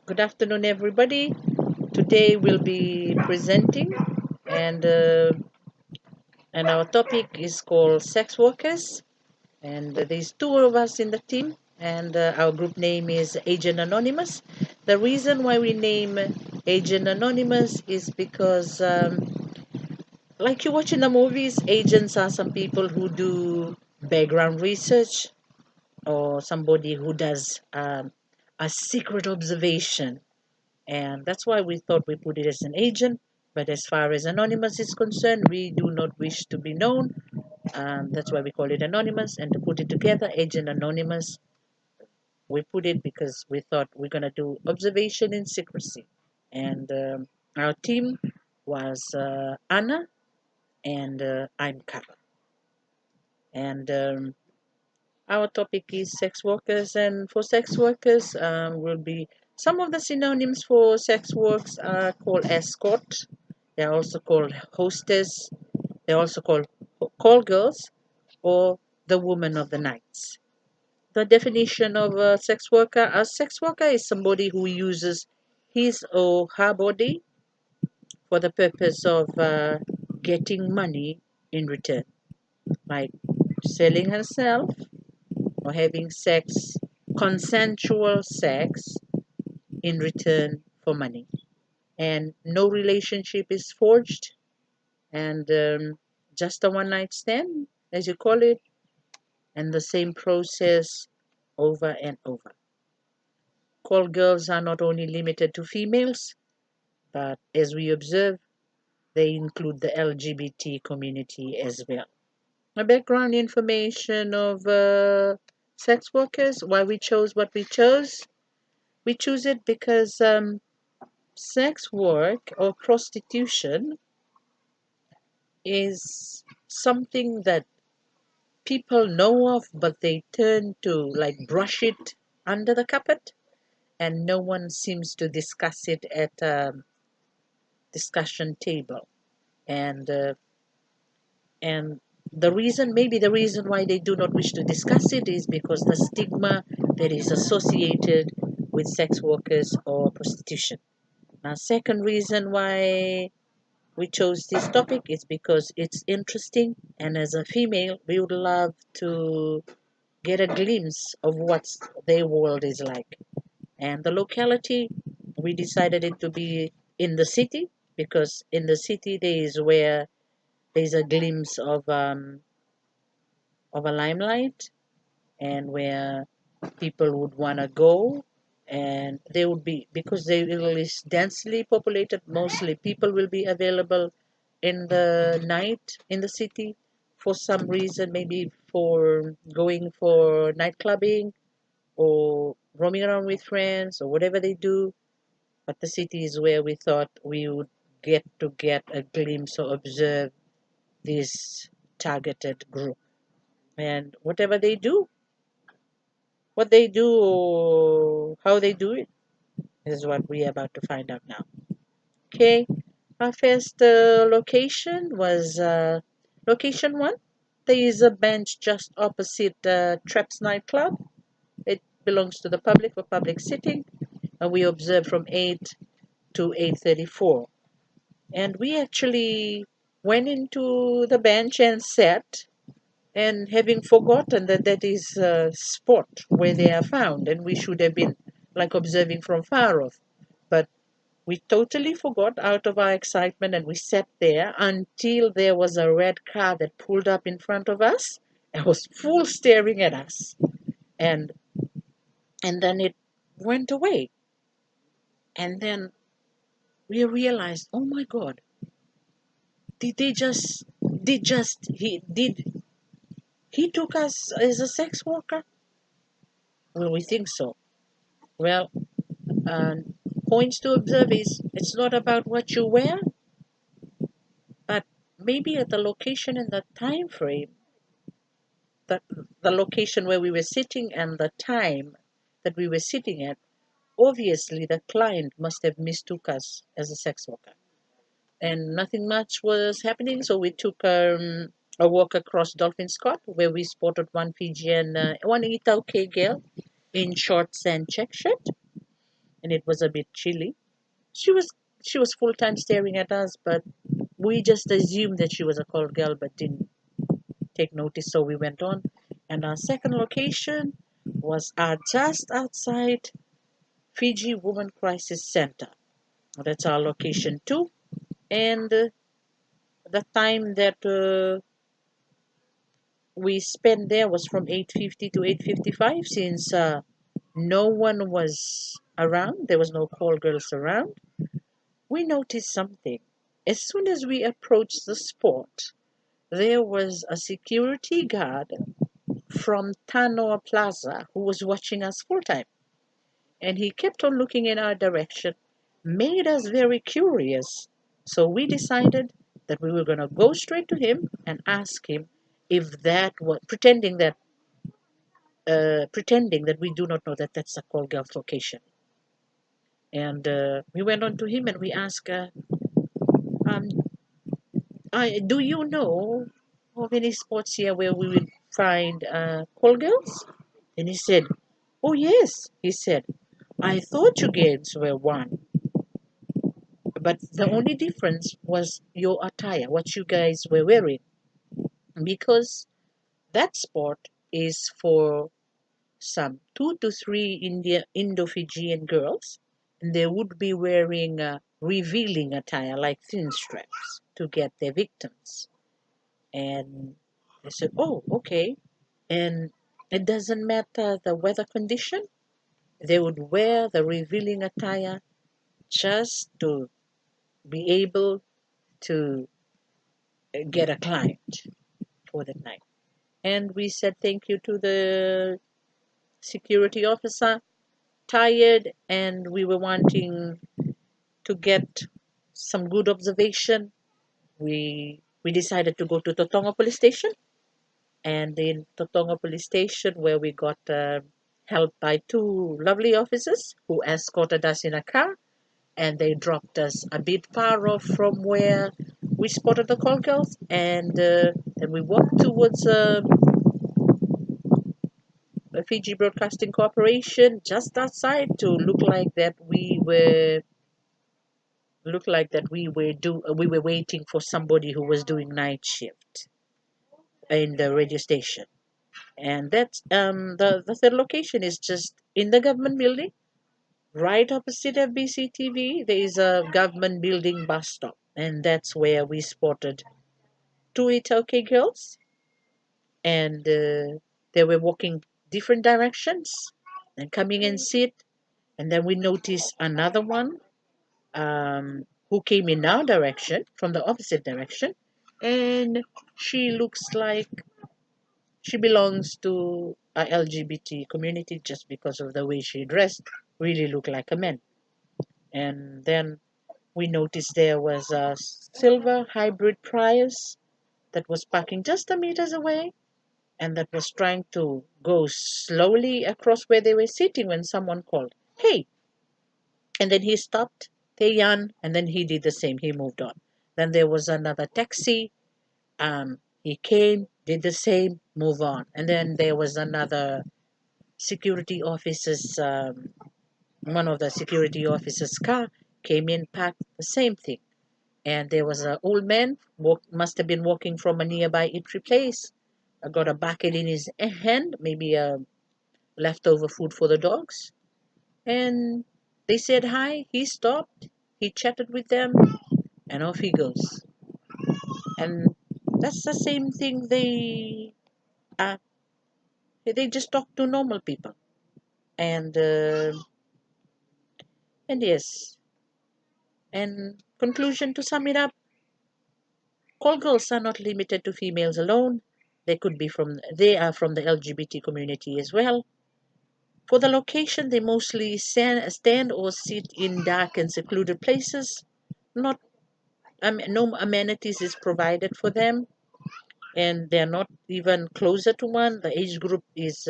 Good afternoon, everybody. Today we'll be presenting, and uh, and our topic is called sex workers. And there's two of us in the team, and our group name is Agent Anonymous. The reason why we name Agent Anonymous is because, like you watch in the movies, agents are some people who do background research or somebody who does a secret observation. And that's why we thought we put it as an agent. But as far as anonymous is concerned, we do not wish to be known. That's why we call it anonymous. And to put it together, agent anonymous, we put it because we thought we're going to do observation in secrecy. And our team was Anna, and I'm Carla. And our topic is sex workers. And for sex workers, will be some of the synonyms for sex works are called escort. They're also called hostess. They're also called call girls or the woman of the nights. The definition of a sex worker is somebody who uses his or her body for the purpose of getting money in return, like selling herself or having sex, consensual sex in return for money. And no relationship is forged, and just a one night stand, as you call it, and the same process over and over. Call girls are not only limited to females, but as we observe, they include the LGBT community as well. A background information of sex workers, why we chose what we chose. We choose it because sex work or prostitution is something that people know of, but they tend to like brush it under the carpet, and no one seems to discuss it at a discussion table. And and maybe the reason why they do not wish to discuss it is because the stigma that is associated with sex workers or prostitution. Now, second reason why we chose this topic is because it's interesting, and as a female, we would love to get a glimpse of what their world is like. And the locality, we decided it to be in the city because in the city there is where there's a glimpse of a limelight, and where people would want to go, and they would be, because they will is densely populated, mostly people will be available in the night in the city for some reason, maybe for going for night clubbing or roaming around with friends or whatever they do. But the city is where we thought we would get a glimpse or observe this targeted group. And whatever they do, what they do or how they do it is what we're about to find out now. Okay, our first location was location one. There is a bench just opposite Treps nightclub. It belongs to the public for public sitting, and we observed from 8 to 8:34. And we actually went into the bench and sat, and having forgotten that that is a spot where they are found, and we should have been like observing from far off. But we totally forgot out of our excitement, and we sat there until there was a red car that pulled up in front of us and was full staring at us. And then it went away. And then we realized, oh my God, did they just did he took us as a sex worker? Well, we think so. Well, points to observe is it's not about what you wear, but maybe at the location and the time frame, the, the location where we were sitting and the time that we were sitting at, obviously the client must have mistook us as a sex worker. And nothing much was happening, so we took a walk across Dolphin Scott, where we spotted one Fijian, one Itauke girl in shorts and check shirt. and it was a bit chilly. She was she was full time staring at us, but we just assumed that she was a call girl, but didn't take notice. So we went on, and our second location was just outside Fiji Women Crisis Center. That's our location two, and the time that we spent there was from 8:50 to 8:55, since no one was around. There was no call girls around. We noticed something. As soon as we approached the spot, there was a security guard from Tanoa Plaza who was watching us full time, and he kept on looking in our direction, made us very curious. So we decided that we were going to go straight to him and ask him if that was pretending that we do not know that that's a call girl's location. And we went on to him and we asked, um, do you know of any spots here where we would find call girls? And he said, oh yes, he said, I thought you guys were one, but the only difference was your attire, what you guys were wearing, because that spot is for some 2 to 3 Indo-Fijian girls, and they would be wearing revealing attire like thin straps to get their victims. And I said, oh, okay. And it doesn't matter the weather condition, they would wear the revealing attire just to be able to get a client for the night. And we said thank you to the security officer, tired, and we were wanting to get some good observation. We decided to go to Totonga Police Station, and in Totonga Police Station, where we got helped by 2 lovely officers who escorted us in a car, and they dropped us a bit far off from where we spotted the call girls, and then we walked towards Fiji Broadcasting Corporation just outside to we were waiting for somebody who was doing night shift in the radio station. And that's the third location is just in the government building, right opposite FBC TV. There is a government building bus stop, and that's where we spotted 2 Itoke girls, and they were walking different directions and coming and sit. And then we noticed another one who came in our direction from the opposite direction, and she looks like she belongs to a LGBT community just because of the way she dressed, really looked like a man. And then we noticed there was a silver hybrid Prius that was parking just a meters away, and that was trying to go slowly across where they were sitting when someone called, hey, and then he stopped, Taeyan, and then he did the same. He moved on. Then there was another taxi. He came, did the same, move on. And then there was another security officer's, one of the security officers' car came in, parked, the same thing. And there was an old man, must have been walking from a nearby eatery place. Got a bucket in his hand, maybe leftover food for the dogs. And they said hi. He stopped. He chatted with them, and off he goes. And that's the same thing. Uh, they just talk to normal people. And and yes. And conclusion, to sum it up, call girls are not limited to females alone. They are from the LGBT community as well. For the location, they mostly stand or sit in dark and secluded places. Not no amenities is provided for them, and they're not even closer to one. The age group is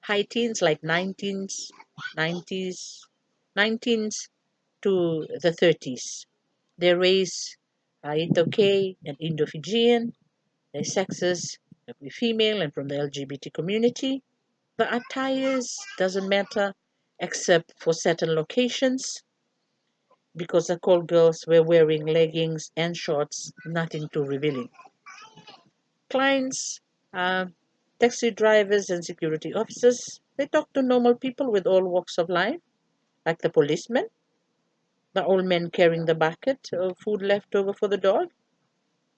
high teens, like 90s, 19s to the 30s. Their race, Itoke and Indo-Fijian. Their sexes, could be female and from the LGBT community. The attires doesn't matter, except for certain locations, because the call girls were wearing leggings and shorts, nothing too revealing. Clients, uh, taxi drivers, and security officers, they talk to normal people with all walks of life, like the policeman, the old man carrying the bucket of food left over for the dog,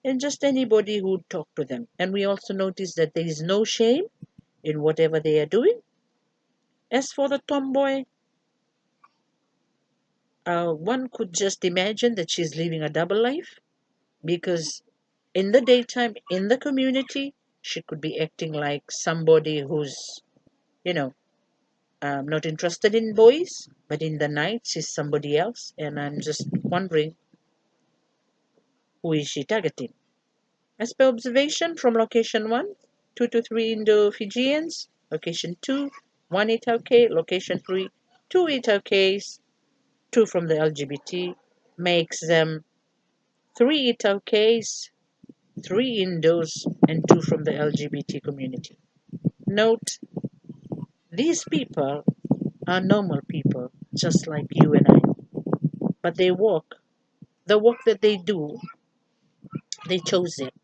and just anybody who'd talk to them. And we also notice that there is no shame in whatever they are doing. As for the tomboy, one could just imagine that she's living a double life, because in the daytime, in the community, she could be acting like somebody who's, you know, not interested in boys, but in the night, she's somebody else. And I'm just wondering, who is she targeting? As per observation from location 1, 2 to 3 Indo-Fijians, location 2, 1 Itauke, location 3, 2 Itaukes, 2 from the LGBT, makes them 3 Itaukes, 3 Indos, and 2 from the LGBT community. Note, these people are normal people, just like you and I, but they walk. The work that they do, they chose it,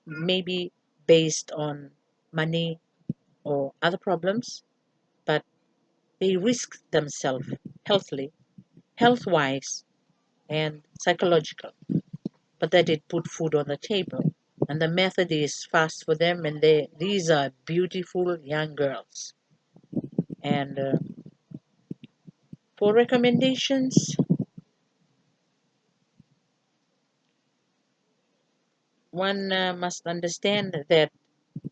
maybe based on money or other problems, but they risk themselves healthily, health-wise, and psychological. But that it put food on the table, and the method is fast for them, and these are beautiful young girls. And for recommendations, one must understand that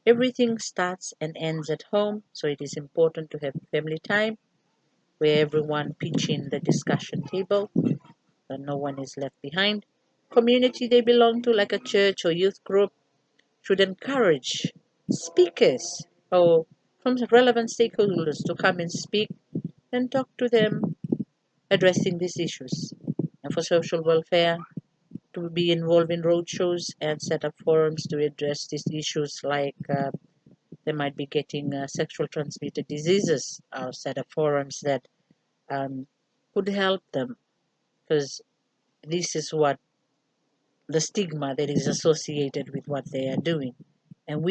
everything starts and ends at home, so it is important to have family time where everyone pitch in the discussion table, that no one is left behind. Community they belong to, like a church or youth group, should encourage speakers or from relevant stakeholders to come and speak and talk to them addressing these issues. And for social welfare, to be involved in roadshows and set up forums to address these issues, like they might be getting sexual transmitted diseases, or set up forums that um, could help them, because this is what the stigma that is associated with what they are doing. And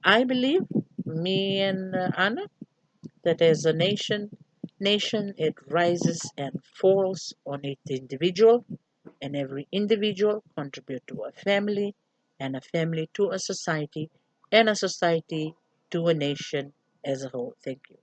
I believe, me and Anna, that as a nation, it rises and falls on its individual, and every individual contribute to a family, and a family to a society, and a society to a nation as a whole. Thank you.